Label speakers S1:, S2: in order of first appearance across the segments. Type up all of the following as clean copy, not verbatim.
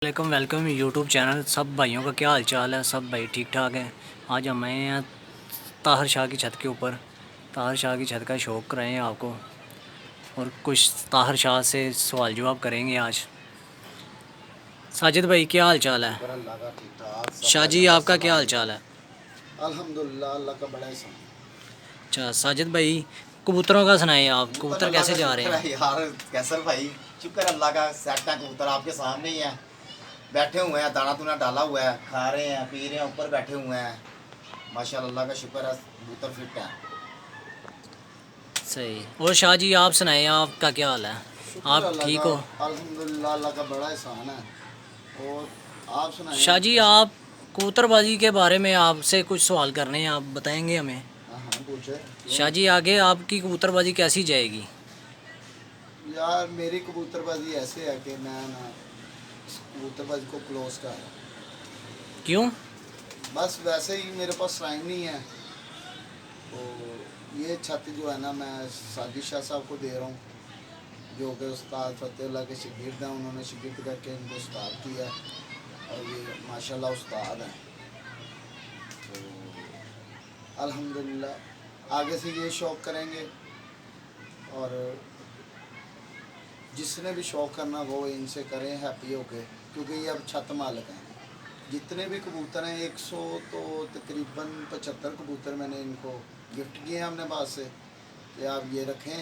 S1: Welcome welcome YouTube channel. सब भाइयों का क्या हाल चाल है? सब भाई ठीक ठाक हैं। आज हम आए हैं ताहिर शाह की छत के ऊपर। ताहिर शाह की छत का शौक़ कराएँ आपको और कुछ ताहिर शाह से सवाल जवाब करेंगे आज। साजिद भाई क्या हाल चाल है?
S2: शुक्र अल्लाह का, ठीक ठाक। सब
S1: शाह जी
S2: भाइयों का
S1: आपका क्या हाल
S2: सलाम दुआ।
S1: चाल है?
S2: अल्हम्दुलिल्लाह, अल्लाह का बड़ा एहसान।
S1: अच्छा साजिद भाई, कबूतरों का सुनाएं आप,
S2: कबूतर
S1: कबूतर
S2: अल्लाह
S1: कैसे
S2: का
S1: जा रहे
S2: शुक्र
S1: हैं?
S2: है यार कैसर भाई। शुक्र अल्लाह का, सेट है कबूतर आपके सामने ही है। बैठे हुए हैं, दाना तुना डाला हुआ है, खा रहे हैं पी रहे हैं, ऊपर बैठे हुए हैं। माशाल्लाह अल्लाह का शुक्र है, कबूतर फिट है।
S1: सही। और शाह जी आप सुनाएं, आपका क्या हाल है?
S2: शुक्र
S1: आप
S2: अल्लाह
S1: ठीक
S2: का,
S1: हो?
S2: अल्हम्दुलिल्लाह, अल्लाह का बड़ा एहसान है। और आप सुनाएं
S1: शाह जी
S2: कैसे?
S1: आप कबूतरबाजी के बारे में आपसे कुछ सवाल करने हैं, आप बताएंगे हमें?
S2: हाँ हाँ, पूछे क्यों
S1: शाह
S2: नहीं।
S1: जी आगे आपकी कबूतरबाजी कैसी जाएगी?
S2: यार मेरी कबूतरबाजी ऐसे है कि मैं ना इस कबूतरबाजी को क्लोज कर रहा हूँ।
S1: क्यों?
S2: बस वैसे ही मेरे पास टाइम नहीं है। तो ये छत जो है ना, मैं साजिद शाह साहब को दे रहा हूँ, जो कि उस्ताद फ़तेहुल्लाह के शागिर्द हैं। उन्होंने शागिर्द करके इनको उस्ताद किया है और ये माशाल्लाह उस्ताद हैं। तो अल्हम्दुलिल्लाह आगे से ये शौक़ करेंगे। और जिसने भी शौक़ करना वो इनसे करें हैप्पी होके, क्योंकि ये अब छत मालिक हैं। जितने भी कबूतर हैं 100 तो तकरीबन 75 कबूतर मैंने इनको गिफ्ट किए हैं अपने पास से कि आप ये रखें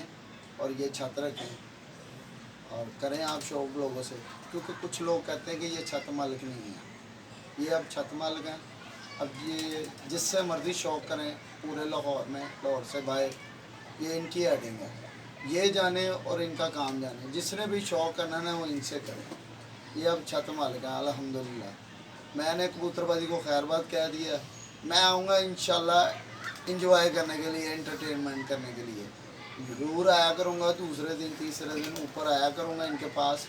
S2: और ये छत रखें और करें आप शौक़ लोगों से। क्योंकि कुछ लोग कहते हैं कि ये छत मालिक नहीं है, ये अब छत मालिक हैं। अब ये जिससे मर्ज़ी शौक़ करें पूरे लाहौर में, लाहौर से बाहर, ये इनकी हेडिंग है। ये जाने और इनका काम जाने, जिसने भी शौक़ करना ना वो इनसे करें। ये अब छत मालिक हैं अल्हम्दुलिल्लाह। मैंने कबूतरबाजी को खैरबाद कह दिया। मैं आऊँगा इंशाल्लाह इंजॉय करने के लिए, एंटरटेनमेंट करने के लिए ज़रूर आया करूँगा। दूसरे दिन तीसरे दिन ऊपर आया करूँगा इनके पास,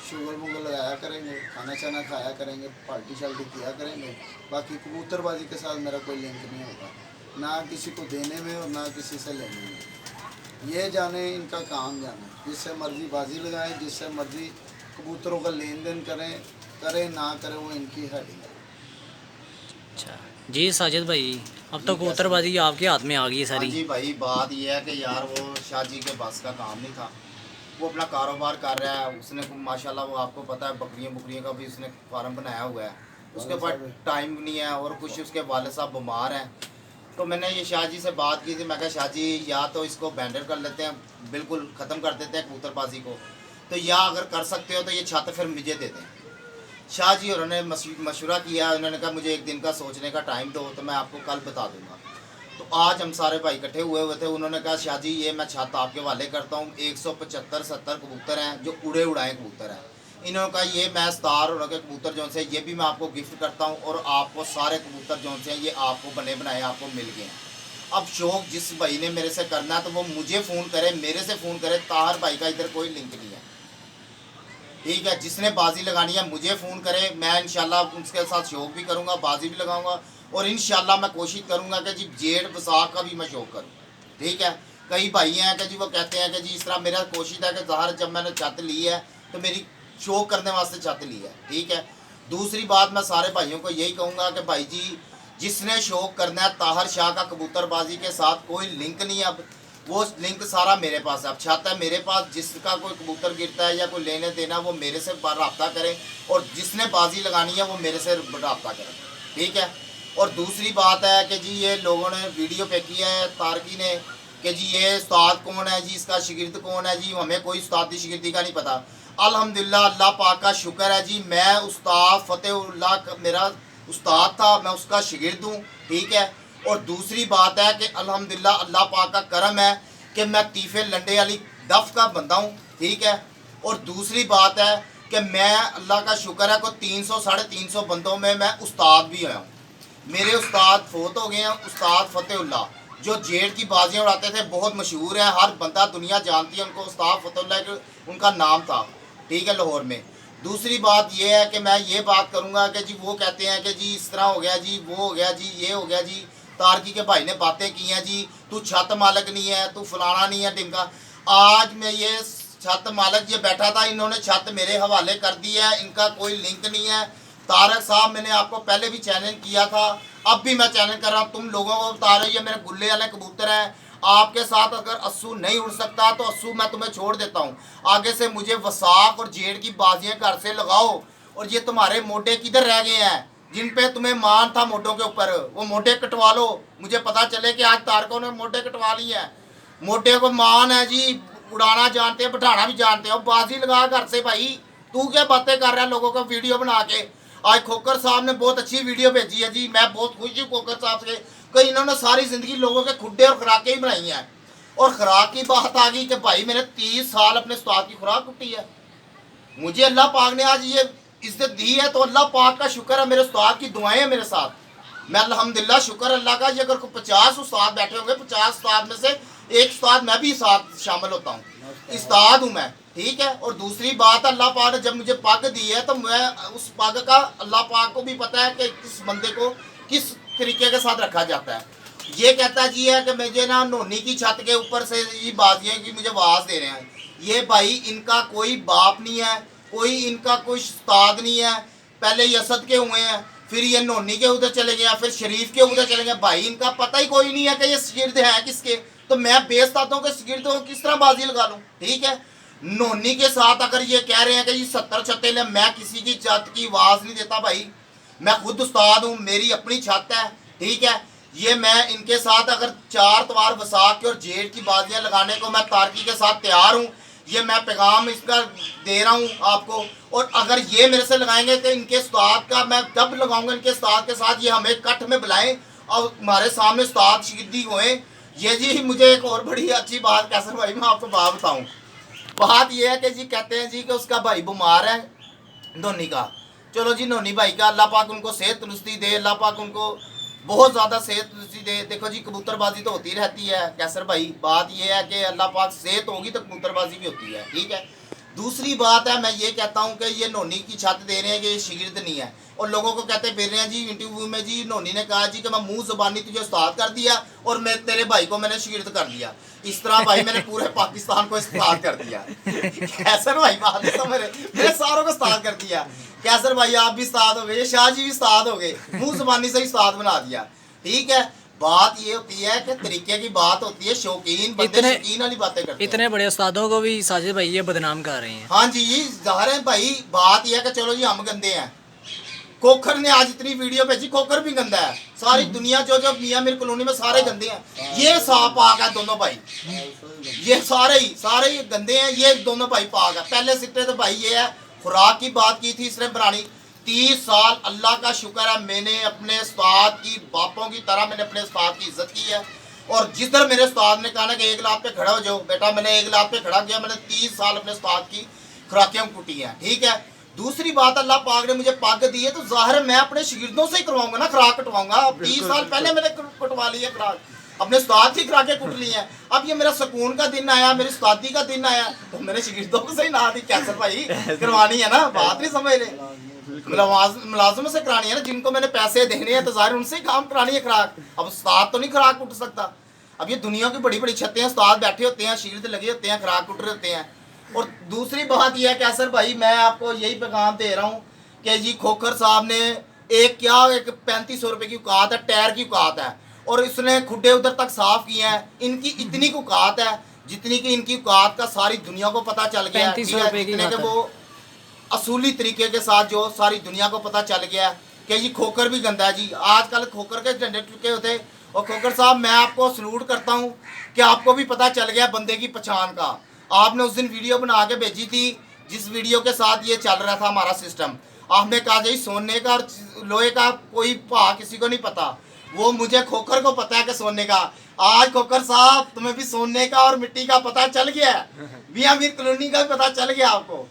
S2: शुगर वुगर लगाया करेंगे, खाना छाना खाया करेंगे, पार्टी शार्टी किया करेंगे। बाकी कबूतरबाजी के साथ मेरा कोई लिंक नहीं होगा, ना किसी को देने में और ना किसी से लेने में। ये जाने इनका काम जाने, जिससे मर्ज़ी बाजी लगाएं, जिससे मर्ज़ी कबूतरों का लेन देन करें, करें ना करें वो इनकी हेडिंग है।
S1: अच्छा जी साजिद भाई, अब तो
S2: जी कैसे भाई?
S1: कबूतरबाजी आपके हाथ में आ गई है
S2: हाँ
S1: सारी।
S2: जी भाई, बात यह है कि यार वो शाह जी के बस का काम नहीं था। वो अपना कारोबार कर रहा है, उसने माशाल्लाह, वो आपको पता है बकरियां बुकरियों का भी उसने फार्म बनाया हुआ है। उसके पास टाइम नहीं है और कुछ उसके वाले साहब बीमार हैं। तो मैंने ये शाह जी से बात की थी, मैं कहा शाह जी या तो इसको बैंडर कर लेते हैं, बिल्कुल ख़त्म कर देते हैं कबूतरबाजी को, तो या अगर कर सकते हो तो ये छत फिर मुझे दे दें। शाह जी उन्होंने मशवरा किया, उन्होंने कहा मुझे एक दिन का सोचने का टाइम दो, तो मैं आपको कल बता दूंगा। तो आज हम सारे भाई इकट्ठे हुए हुए थे। उन्होंने कहा शाह जी ये मैं छत आपके हवाले करता हूँ। 175-70 कबूतर हैं जो उड़े उड़ाए कबूतर हैं। इन्होंने कहा ये मैं स्टार और के कबूतर जो से ये भी मैं आपको गिफ्ट करता हूँ और आपको सारे कबूतर जो से ये आपको बने बनाए आपको मिल गए हैं। अब शौक जिस भाई ने मेरे से करना है तो वो मुझे फ़ोन करे, मेरे से फ़ोन करे। ताहर भाई का इधर कोई लिंक नहीं है, ठीक है। जिसने बाजी लगानी है मुझे फ़ोन करे, मैं इंशाल्लाह उसके साथ शौक भी करूँगा, बाजी भी लगाऊंगा और इंशाल्लाह मैं कोशिश करूँगा कि जी जेठ बसाख का भी मैं शौक करूँ, ठीक है। कई भाई हैं कि जी वो कहते हैं कि जी इस तरह मेरा कोशिश है कि ज़ाहिर जब मैंने छत ली है तो मेरी शौक करने वास्ते छत ली है, ठीक है। दूसरी बात मैं सारे भाइयों को यही कहूँगा कि भाई जी जिसने शौक करना है, ताहर शाह का कबूतरबाजी के साथ कोई लिंक नहीं है। अब वो लिंक सारा मेरे पास है, अब छत है मेरे पास। जिसका कोई कबूतर गिरता है या कोई लेने देना वो मेरे से रब्ता करें और जिसने बाजी लगानी है वो मेरे से रब्ता करें, ठीक है। और दूसरी बात है कि जी ये लोगों ने वीडियो पे किया है तारकी ने कि जी ये उस्ताद कौन है जी, इसका शागिर्द कौन है जी, हमें कोई उस्तादी शागिर्दी का नहीं पता। अल्हम्दुलिल्लाह अल्लाह पाक का शुक्र है जी, मैं उस्ताद फ़तेहुल्लाह मेरा उस्ताद था, मैं उसका शागिर्द हूँ, ठीक है। और दूसरी बात है कि अल्हम्दुलिल्लाह अल्लाह पाक का करम है कि मैं तीफे लंडे वाली दफ का बंदा हूँ, ठीक है। और दूसरी बात है कि मैं अल्लाह का शुक्र है को 300-350 बंदों में मैं उस्ताद भी आया हूँ। मेरे उस्ताद फोत हो गए हैं, उस्ताद फ़तेहुल्लाह जो जेठ की बाजियाँ उड़ाते थे, बहुत मशहूर है, हर बंदा दुनिया जानती है उनको, उस्ताद फ़तेहुल्लाह उनका नाम था, ठीक है, लाहौर में। दूसरी बात यह है कि मैं ये बात करूँगा कि जी वो कहते हैं कि जी इस तरह हो गया जी, वो हो गया जी, ये हो गया जी, तारकी के भाई ने बातें की हैं जी, तू छत मालिक नहीं है, तू फलाना नहीं है टिमका। आज मैं ये छत मालिक ये बैठा था, इन्होंने छत मेरे हवाले कर दी है, इनका कोई लिंक नहीं है। तारक साहब मैंने आपको पहले भी चैलेंज किया था, अब भी मैं चैलेंज कर रहा हूँ, तुम लोगों को बता रहे हो ये मेरे गुल्ले वाले कबूतर हैं, आपके साथ अगर अस्सू नहीं उड़ सकता तो अस्सू मैं तुम्हें छोड़ देता हूँ। आगे से मुझे वसाख और जेठ की बाजियाँ घर से लगाओ। और ये तुम्हारे मोटे किधर रह गए हैं जिन पे तुम्हें मान था मोटों के ऊपर, वो मोटे कटवा लो। मुझे पता चले कि आज तारकों ने मोटे कटवा ली है। मोटे को मान है जी, उड़ाना जानते हैं, बैठाना भी जानते हो। बाजी लगा घर से भाई, तू क्या बातें कर रहा है लोगों को वीडियो बना के। आज खोकर साहब ने बहुत अच्छी वीडियो भेजी है जी, मैं बहुत खुश हूँ खोकर साहब से कि इन्होंने सारी ज़िंदगी लोगों के खुड्डे और खुराकें ही बनाई हैं। और खुराक की बात आ गई कि भाई मैंने 30 साल अपने उस्ताद की खुराक कुटी है। मुझे अल्लाह पाक ने आज ये इज्जत दी है तो अल्लाह पाक का शुक्र है, मेरे उस्ताद की दुआएं हैं मेरे साथ। मैं अल्हम्दुलिल्लाह शुक्र अल्लाह का। ये अगर 50 उस्ताद बैठे होंगे, 50 उस्ताद में से एक उस्ताद मैं भी साथ शामिल होता हूँ, उस्ताद हूँ मैं, ठीक है। और दूसरी बात, अल्लाह पाक ने जब मुझे पग दी है तो मैं उस पग का अल्लाह पाक को भी पता है कि किस बंदे को किस तरीके के साथ रखा जाता है। ये कहता जी है कि मुझे ना नोनी की छत के ऊपर से ये बाजियाँ की मुझे आवाज़ दे रहे हैं। ये भाई इनका कोई बाप नहीं है, कोई इनका कोई उस्ताद नहीं है। पहले ये असद के हुए हैं, फिर ये नोनी के उधर चले गए, फिर शरीफ के उधर चले गए। भाई इनका पता ही कोई नहीं है कि ये शागिर्द हैं किसके। तो मैं बेस्तादों के शागिर्दों को किस तरह बाजी लगा लूँ, ठीक है। नोनी के साथ अगर ये कह रहे हैं कि ये 70 छतें ले, मैं किसी की छत की आवाज़ नहीं देता भाई। मैं खुद उस्ताद हूँ, मेरी अपनी छत है, ठीक है। ये मैं इनके साथ अगर 4 तवार वसाख के और जेठ की बाजियाँ लगाने को मैं तारकी के साथ तैयार हूँ। ये मैं पैगाम इसका दे रहा हूँ आपको। और अगर ये मेरे से लगाएंगे तो इनके उस्ताद का मैं तब लगाऊंगा इनके उस्ताद के साथ, ये हमें कट में बुलाएं और हमारे सामने उस्ताद शिगिर्दी हुए। ये जी मुझे एक और बड़ी अच्छी बात कैसर भाई मैं आपको बात बताऊँ। बात ये है कि जी कहते हैं जी कि उसका भाई बीमार है नोनी का। चलो जी नोनी भाई का अल्लाह पाक उनको सेहत तंदुरुस्ती दे, अल्लाह पाक उनको बहुत ज़्यादा सेहत तंदुरुस्ती दे। देखो जी कबूतरबाजी तो होती रहती है कैसर भाई, बात ये है कि अल्लाह पाक सेहत होगी तो कबूतरबाजी भी होती है, ठीक है। दूसरी बात है, मैं ये कहता हूँ कि ये नोनी की छत दे रहे हैं कि ये शागिर्द नहीं है। और लोगों को कहते फिर रहे हैं जी इंटरव्यू में जी नोनी ने कहा जी कि मैं मुंह ज़बानी तुझे उस्ताद कर दिया और मैं तेरे भाई को मैंने शागिर्द कर दिया। इस तरह भाई मैंने पूरे पाकिस्तान को उस्ताद कर दिया। कैसर भाई बात नहीं समझ रहे, मैंने सारों को उस्ताद कर दिया। कैसर भाई आप भी उस्ताद हो गए, शाह जी भी उस्ताद हो गए, मुंह ज़बानी से ही उस्ताद बना दिया, ठीक है। बात ये होती है कि तरीके की बात होती है, शौकीन बंदे शौकीन वाली बातें करते हैं।
S1: इतने बड़े उस्तादों को भी साजिद भाई ये बदनाम कर रहे हैं।
S2: हाँ जी जी ज़ाहिर है भाई, बात यह है कि चलो जी हम गंदे हैं। खोखर ने आज इतनी वीडियो भेजी, खोखर भी गंदा है। सारी दुनिया जो मियाँ मीर कॉलोनी में सारे गंदे हैं। ये साफ पाक है दोनों भाई, ये सारे ही गंदे हैं। ये दोनों भाई पाक है। पहले सिट्टे तो भाई ये है, खुराक की बात की थी इसने बनानी। 30 साल अल्लाह का शुक्र है मैंने अपने उस्ताद की बापों की तरह मैंने अपने उस्ताद की इज्जत की है। और जिधर मेरे उस्ताद ने कहा ना कि 1 लाख पे खड़ा हो जाओ बेटा, मैंने 1 लाख पे खड़ा किया। मैंने 30 साल अपने उस्ताद की खुराकें कुटी हैं, ठीक है। दूसरी बात, अल्लाह पाक ने मुझे पग दी है तो जाहिर मैं अपने शागिर्दों से ही करवाऊंगा ना, खुराक कटवाऊंगा। 30 साल पहले मैंने कटवा ली है खुराक, अपने उस्ताद की खुराकें कुट ली हैं। अब ये मेरा सुकून का दिन आया, मेरी उस्तादी का दिन आया तो मेरे शागिर्दों को सही ना दी कैसर भाई, करवानी है ना, बात नहीं समझ रहे। मुलाजिमों से करानी है ना, जिनको मैंने पैसे देने हैं तो जाहिर उनसे ही काम करानी है खुराक। अब उस्ताद तो नहीं खुराक कुट सकता। अब ये दुनिया की बड़ी बड़ी छतें हैं, उस्ताद बैठे होते हैं, शागिर्द लगे होते हैं, खुराक कुट रहे होते हैं। और दूसरी बात यह है कैसर भाई, मैं आपको यही पैगाम दे रहा हूँ कि जी खोखर साहब ने एक 3500 रुपये की औकात है, टायर की औकात है। और इसने खुड्डे उधर तक साफ किए हैं। इनकी इतनी की औकात है जितनी कि इनकी औकात का सारी दुनिया को पता चल गया है, जितने के वो असूली तरीके के साथ जो सारी दुनिया को पता चल गया कि जी खोखर भी गंदा है जी। आजकल खोखर के झंडे टुके होते। और खोखर साहब मैं आपको सलूट करता हूँ कि आपको भी पता चल गया बंदे की पहचान का। आपने उस दिन वीडियो बना के भेजी थी जिस वीडियो के साथ ये चल रहा था हमारा सिस्टम। आपने कहा जी सोने का और लोहे का कोई भाव किसी को नहीं पता, वो मुझे खोखर को पता है कि सोने का। आज खोखर साहब तुम्हें भी सोने का और मिट्टी का पता चल गया है, मियाँ मीर कॉलोनी का भी पता चल गया आपको।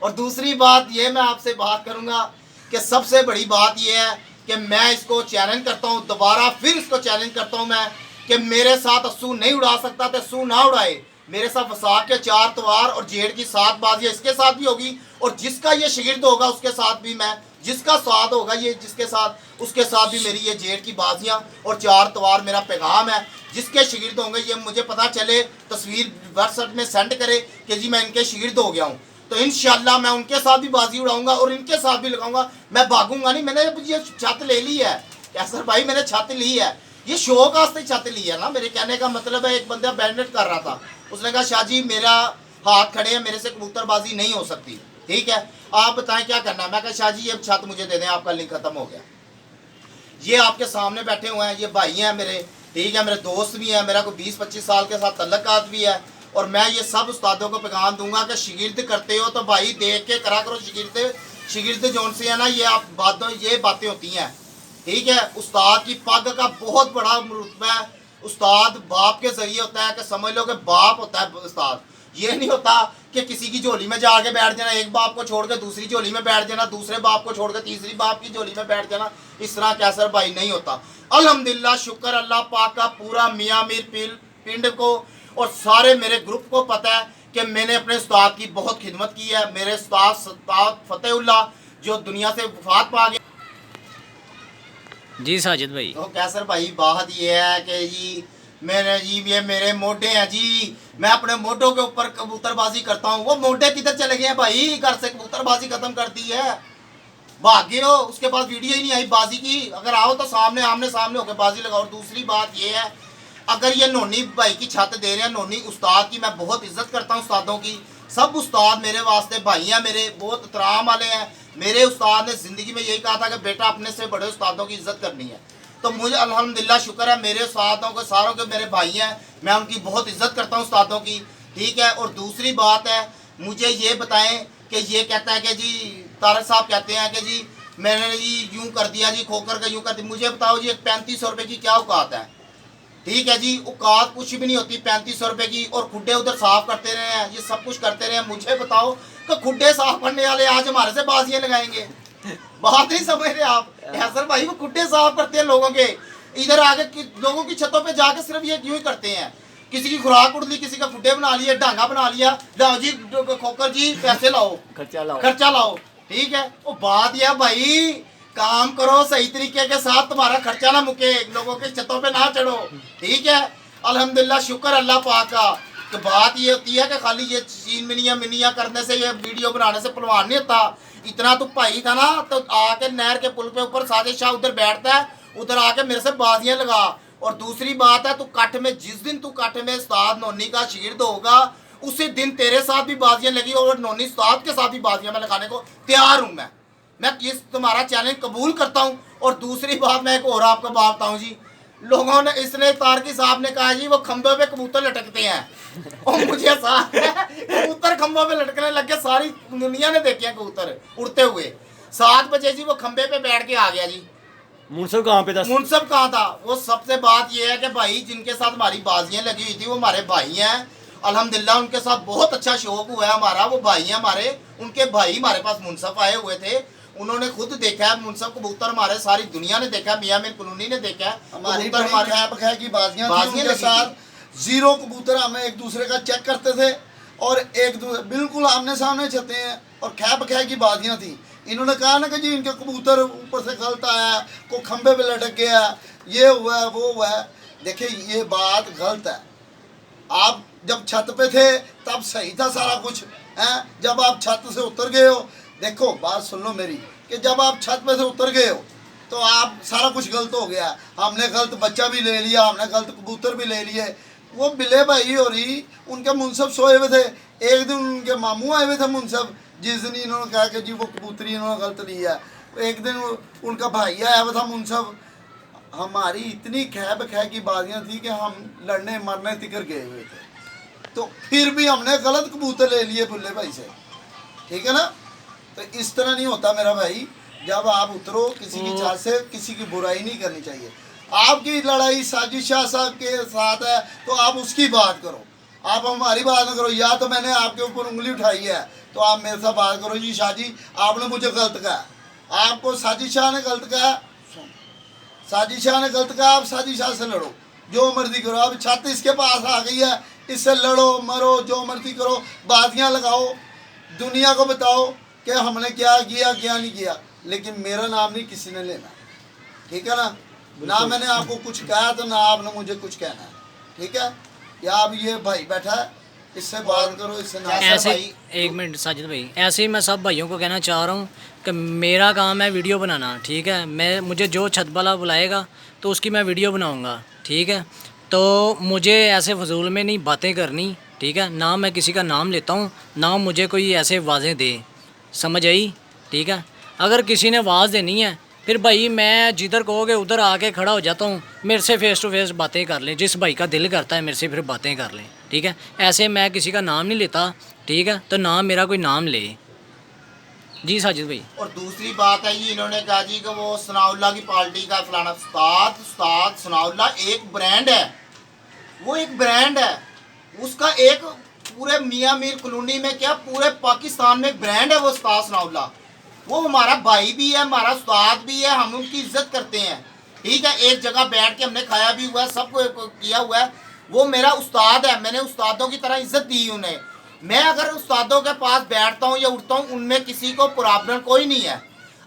S2: और दूसरी बात ये मैं आपसे बात करूँगा कि सबसे बड़ी बात ये है कि मैं इसको चैलेंज करता हूँ, दोबारा फिर इसको चैलेंज करता हूँ मैं कि मेरे साथ अस्सू नहीं उड़ा सकता तो अस्सू ना उड़ाए। मेरे साथ वसाक के 4 तवार और जेड की 7 बाजियाँ इसके साथ भी होगी, और जिसका ये शिगिर्द होगा उसके साथ भी मैं, जिसका साथ होगा ये जिसके साथ, उसके साथ भी मेरी ये जेड की बाजियाँ और 4 तवार मेरा पैगाम है। जिसके शिगिर्द होंगे ये मुझे पता चले, तस्वीर व्हाट्सएप में सेंड करे कि जी मैं इनके शिगिर्द हो गया हूँ, तो इंशाल्लाह मैं उनके साथ भी बाजी उड़ाऊंगा और इनके साथ भी लगाऊंगा। मैं भागूंगा नहीं। मैंने ये छत ले ली है कैसर भाई, मैंने छत ली है, ये शौक वास्ते छत ली है ना। मेरे कहने का मतलब है, एक बंदा बैंडेड कर रहा था, उसने कहा शाहजी मेरा हाथ खड़े हैं, मेरे से कबूतरबाजी नहीं हो सकती, ठीक है आप बताएं क्या करना है। मैं कहा शाहजी ये छत मुझे दे दें, आपका लिंक खत्म हो गया। ये आपके सामने बैठे हुए हैं, ये भाई हैं मेरे, ठीक है, मेरे दोस्त भी हैं, मेरा कोई 20-25 साल के साथ तल्लुकात भी है। और मैं ये सब उस्तादों को पैगाम दूंगा कि शिगिर्द करते हो तो भाई देख के करा करो शिगिर्द। शिगिर्द जोन से है ना, ये आप बातें होती हैं, ठीक है। उस्ताद की पग का बहुत बड़ा रुतबा है। उस्ताद बाप के जरिए होता है, कि समझ लो कि बाप होता है उस्ताद। ये नहीं होता कि किसी की झोली में जाके बैठ जाना, एक बाप को छोड़ के दूसरी झोली में बैठ जाना, दूसरे बाप को छोड़ के तीसरी बाप की झोली में बैठ जाना। इस तरह कैसर भाई नहीं होता। अल्हम्दुलिल्लाह, शुक्र अल्लाह पाक का, पूरा मियाँ मीर पिंड को और सारे मेरे ग्रुप को पता है कि मैंने अपने उस्ताद की बहुत खिदमत की है। मेरे उस्ताद फतेहुल्लाह जो दुनिया से वफात पा गए।
S1: जी साजिद भाई,
S2: तो कैसर भाई बात ये है कि जी मैंने जी ये मेरे मोढे हैं जी, मैं अपने मोढों के ऊपर कबूतरबाजी करता हूँ। वो मोढे किधर चले गए हैं भाई, घर से कबूतरबाजी खत्म कर दी है, भाग गए हो। उसके बाद वीडियो ही नहीं आई बाजी की। अगर आओ तो सामने आमने सामने होकर बाजी लगाओ। और दूसरी बात ये है, अगर ये नोनी भाई की छत दे रहे हैं, नोनी उस्ताद की मैं बहुत इज्जत करता हूँ, उस्तादों की। सब उस्ताद मेरे वास्ते भाई हैं, मेरे बहुत एहतराम वाले हैं। मेरे उस्ताद ने ज़िंदगी में यही कहा था कि बेटा अपने से बड़े उस्तादों की इज्जत करनी है। तो मुझे अल्हम्दुलिल्लाह शुक्र है, मेरे उस्तादों के सारों के मेरे भाई हैं, मैं उनकी बहुत इज्जत करता हूँ उस्तादों की, ठीक है। और दूसरी बात है, मुझे ये बताएं कि ये कहता है कि जी तारक साहब कहते हैं कि जी मैंने जी यूँ कर दिया जी, खोकर का यूँ कर दिया। मुझे बताओ जी 3500 रुपये की क्या औकात है, ठीक है जी। औकात कुछ भी नहीं होती 3500 रुपये की। और खुड्डे उधर साफ करते रहे हैं, ये सब कुछ करते रहे हैं। मुझे बताओ कि खुड्डे साफ करने वाले आज हमारे से बाजियाँ लगाएंगे, बात नहीं समझ रहे आप। हैसर भाई वो खुड्डे साफ करते हैं लोगों के, इधर आके लोगों की छतों पे जाके सिर्फ ये यूँ ही करते हैं। किसी की खुराक उड़ ली, किसी का खुड्डे बना लिए, डांगा बना लिया, लाओ जी खोकर जी पैसे लाओ, खर्चा लाओ, ठीक है। वो बात यह भाई काम करो सही तरीके के साथ, तुम्हारा खर्चा ना मुके, लोगों के छतों पे ना चढ़ो, ठीक है। अल्हम्दुलिल्लाह शुक्र अल्लाह पाक का। तो बात ये होती है कि खाली ये चीन मिनिया करने से, ये वीडियो बनाने से पहलवान नहीं होता। इतना तो भाई था ना, तो आके नहर के पुल पे ऊपर साजिद शाह उधर बैठता है, उधर आके मेरे से बाजियां लगा। और दूसरी बात है, तू कट में जिस दिन तू कट में उस्ताद नोनी का शिगिर्द होगा, उसी दिन तेरे साथ भी बाजियां लगी और नोनी उस्ताद के साथ भी बाजियां मैं लगाने को तैयार हूँ। मैं इस तुम्हारा चैलेंज कबूल करता हूँ। और दूसरी बात मैं एक और आपको बात बताऊँ जी, लोगों ने इसने तारकी साहब ने कहा जी वो खंभे पे कबूतर लटकते हैं, और मुझे साथ कबूतर खंभों पे लटकने लग गए। सारी दुनिया ने देखे हैं कबूतर उड़ते हुए। 7 बजे जी वो खंभे पे बैठ के आ गया जी।
S3: मुनसब कहाँ पे था?
S2: मुनसब कहाँ था? वो सबसे बात ये है कि भाई जिनके साथ हमारी बाजियाँ लगी हुई थी वो हमारे भाई हैं। अल्हम्दुलिल्लाह उनके साथ बहुत अच्छा शौक हुआ है हमारा। वो भाई हैं हमारे, उनके भाई हमारे पास मुनसब आए हुए थे, उन्होंने खुद देखा है मुनसब कबूतर हमारे, सारी दुनिया ने देखा, मियाँ मीर कॉलोनी ने देखा है।
S4: हमारी
S2: कबूतर हमारे
S4: खैर की बाजियां थी,
S2: बाजियां
S4: उनके
S2: लगी
S4: साथ जीरो कबूतर हमें एक दूसरे का चेक करते थे, और एक दूसरे बिल्कुल आमने सामने छते हैं, और खै की बाजियां थी। इन्होंने कहा ना कि जी इनके कबूतर ऊपर से गलत आया, को खंबे पे लटक गया, ये हुआ है वो हुआ है। देखिए ये बात गलत है। आप जब छत पे थे तब सही था सारा कुछ है, जब आप छत से उतर गए हो, देखो बात सुन लो मेरी, कि जब आप छत पे से उतर गए हो तो आप सारा कुछ गलत हो गया। हमने गलत बच्चा भी ले लिया, हमने गलत कबूतर भी ले लिए। वो बिले भाई हो रही, उनके मुनसब सोए हुए थे। एक दिन उनके मामू आए हुए थे मुनसब, जिस दिन इन्होंने कहा कि जी वो कबूतरी इन्होंने गलत लिया। एक दिन उनका भाई आया हुआ था मुनसब। हमारी इतनी खै की बाजियाँ थी कि हम लड़ने मरने तिकर गए हुए थे, तो फिर भी हमने गलत कबूतर ले लिए बुल्ले भाई से, ठीक है ना। तो इस तरह नहीं होता मेरा भाई। जब आप उतरो किसी की चाल से किसी की बुराई नहीं करनी चाहिए। आपकी लड़ाई साजिद शाह साहब के साथ है तो आप उसकी बात करो, आप हमारी बात ना करो। या तो मैंने आपके ऊपर उंगली उठाई है तो आप मेरे साथ बात करो, जी शाह जी आपने मुझे गलत कहा, आपको साजिद शाह ने गलत कहा, साजिद शाह ने गलत कहा, आप साजिद शाह से लड़ो, जो मर्जी करो। अब छत इसके पास आ गई है, इससे लड़ो मरो जो मर्जी करो, बाजियाँ लगाओ, दुनिया को बताओ कि हमने क्या किया क्या नहीं किया, लेकिन मेरा नाम नहीं किसी ने लेना, ठीक है ना। ना मैंने आपको कुछ कहा तो ना आपने मुझे कुछ कहना है, ठीक है। या अब ये भाई बैठा है, इससे बात करो, इससे ना।
S1: ऐसे एक मिनट साजिद भाई, ऐसे ही मैं सब भाइयों को कहना चाह रहा हूँ कि मेरा काम है वीडियो बनाना, ठीक है। मुझे जो छत वाला बुलाएगा तो उसकी मैं वीडियो बनाऊँगा, ठीक है। तो मुझे ऐसे फजूल में नहीं बातें करनी, ठीक है। ना मैं किसी का नाम लेता हूँ, ना मुझे कोई ऐसे वाजें दे, समझ आई, ठीक है। अगर किसी ने आवाज़ देनी है फिर भाई मैं जिधर कहोगे उधर आके खड़ा हो जाता हूँ, मेरे से फेस टू फेस बातें कर लें, जिस भाई का दिल करता है मेरे से फिर बातें कर लें, ठीक है। ऐसे मैं किसी का नाम नहीं लेता, ठीक है। तो ना मेरा कोई नाम ले। जी साजिद भाई।
S2: और दूसरी बात है जी, इन्होंने कहा जी कि वो सनाउल्लाह की पार्टी का फलाना। उस्ताद सनाउल्लाह एक ब्रांड है, वो एक ब्रांड है, उसका एक पूरे मियाँ मीर कॉलोनी में क्या पूरे पाकिस्तान में एक ब्रांड है वो उस्ताद सनाउल्लाह। वो हमारा भाई भी है, हमारा उस्ताद भी है, हम उनकी इज्जत करते हैं, ठीक है। एक जगह बैठ के हमने खाया भी हुआ है, सब किया हुआ है। वो मेरा उस्ताद है, मैंने उस्तादों की तरह इज्जत दी उन्हें। मैं अगर उस्तादों के पास बैठता हूँ या उठता हूँ, उनमें किसी को प्रॉब्लम कोई नहीं है।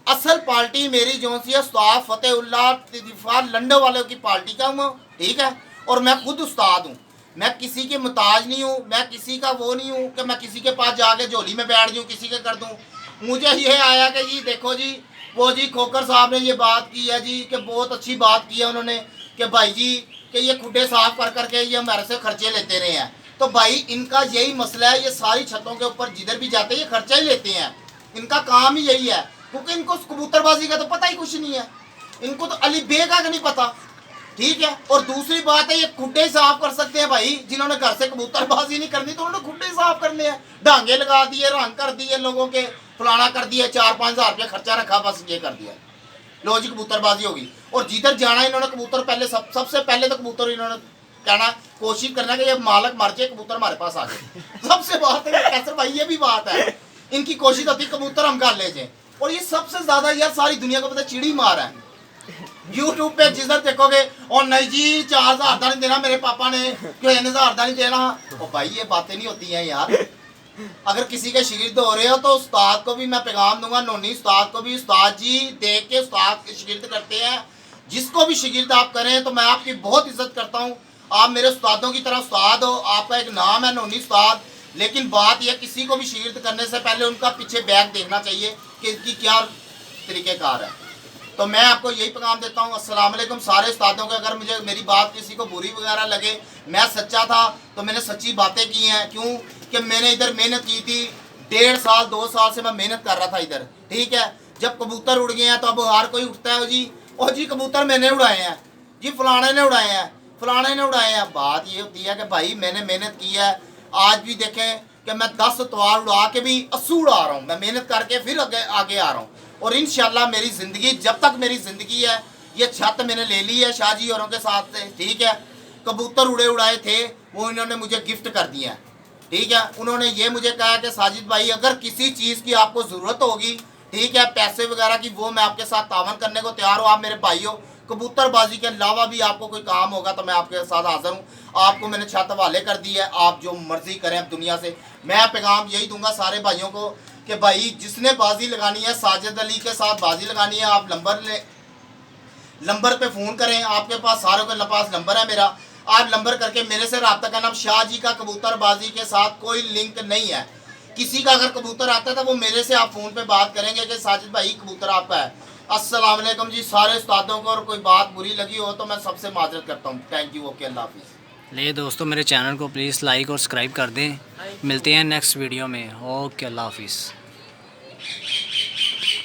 S2: असल पार्टी मेरी जो सी है उस्ताद फतेहुल्लाह लंडन वालों की पार्टी का हूँ, ठीक है। और मैं खुद उस्ताद हूँ, मैं किसी के मुताज नहीं हूँ, मैं किसी का वो नहीं हूँ कि मैं किसी के पास जाके झोली में बैठ जाऊँ, किसी के कर दूँ। मुझे ये आया कि जी देखो जी, वो जी खोकर साहब ने ये बात की है जी कि बहुत अच्छी बात की है उन्होंने कि भाई जी कि ये खुड्डे साफ कर करके ये हमारे से खर्चे लेते रहे हैं। तो भाई इनका यही मसला है, ये सारी छतों के ऊपर जिधर भी जाते हैं ये खर्चा ही लेते हैं, इनका काम ही यही है। क्योंकि इनको कबूतरबाजी का तो पता ही कुछ नहीं है, इनको तो अली बे का नहीं पता, ठीक है। और दूसरी बात है, ये खुड्डे साफ कर सकते हैं भाई, जिन्होंने घर से कबूतरबाजी नहीं करनी तो उन्होंने खुड्डे साफ करने हैं। डांगे लगा दिए, रंग कर दिए लोगों के, फलाना कर दिया, 4-5 हज़ार रुपया खर्चा रखा, बस ये कर दिया, लो जी कबूतरबाजी होगी। और जिधर जाना इन्होंने कबूतर पहले सबसे पहले तो कबूतर इन्होंने कहना कोशिश करना कि ये मालक मर जाए, कबूतर हमारे पास आ जाए। सबसे बात है कैसर भाई, ये भी बात है, इनकी कोशिश होती है कबूतर हम कर ले जाए। और ये सबसे ज्यादा यार सारी दुनिया को पता चिड़ी मार है। यूट्यूब पे जिधर देखोगे और नहीं जी 4,000 नहीं देना मेरे पापा ने, क्यों 1,000 नहीं देना। और भाई ये बातें नहीं होती हैं यार। अगर किसी के शागिर्द हो रहे हो तो उस्ताद को भी मैं पैगाम दूंगा, नोनी उस्ताद को भी, उस्ताद जी देख के उस्ताद के शागिर्द करते हैं, जिसको भी शागिर्द आप करें तो मैं आपकी बहुत इज्जत करता हूँ। आप मेरे उस्तादों की तरह उस्ताद हो, आपका एक नाम है नोनी उस्ताद। लेकिन बात यह किसी को भी शागिर्द करने से पहले उनका पीछे बैग देखना चाहिए कि इनकी क्या तरीक़ेकार है। तो मैं आपको यही पैगाम देता हूँ, अस्सलाम वालेकुम सारे उस्तादों को। अगर मुझे मेरी बात किसी को बुरी वगैरह लगे, मैं सच्चा था तो मैंने सच्ची बातें की हैं। क्यों कि मैंने इधर मेहनत की थी, 1.5 साल 2 साल से मैं मेहनत कर रहा था इधर, ठीक है। जब कबूतर उड़ गए हैं तो अब हर कोई उठता है जी, और जी कबूतर मैंने उड़ाए हैं जी, फलाने ने उड़ाए हैं, फलाने ने उड़ाए हैं। बात ये होती है कि भाई मैंने मेहनत की है। आज भी देखें कि मैं 10 तवार उड़ा के भी 80 उड़ा रहा हूँ, मैं मेहनत करके फिर आगे आ रहा हूँ। और इंशाल्लाह मेरी ज़िंदगी जब तक मेरी ज़िंदगी है, ये छत मैंने ले ली है शाहजी औरों के साथ से, ठीक है। कबूतर उड़ाए थे वो इन्होंने मुझे गिफ्ट कर दिया है, ठीक है। उन्होंने ये मुझे कहा कि साजिद भाई अगर किसी चीज़ की आपको ज़रूरत होगी, ठीक है, पैसे वगैरह की, वो मैं आपके साथ तावन करने को तैयार हूँ। आप मेरे भाई हो, कबूतरबाजी के अलावा भी आपको कोई काम होगा तो मैं आपके साथ हाज़िर हूँ। आपको मैंने छत हवाले कर दी है, आप जो मर्ज़ी करें अब दुनिया से। मैं पैगाम यही दूंगा सारे भाइयों को कि भाई जिसने बाजी लगानी है, साजिद अली के साथ बाजी लगानी है, आप नंबर पे फ़ोन करें, आपके पास सारों के पास नंबर है मेरा, आप नंबर करके मेरे से रब्ता करना। शाह जी का कबूतरबाजी के साथ कोई लिंक नहीं है। किसी का अगर कबूतर आता है तो वो मेरे से आप फ़ोन पे बात करेंगे कि साजिद भाई कबूतर आपका है। अस्सलाम वालेकुम जी सारे उस्तादों को। और कोई बात बुरी लगी हो तो मैं सबसे माजरत करता हूँ। थैंक यू, ओके, अल्लाह हाफिज़।
S1: ले दोस्तों मेरे चैनल को प्लीज़ लाइक और सब्सक्राइब कर दें। मिलते हैं नेक्स्ट वीडियो में। ओके, अल्लाह हाफिज़।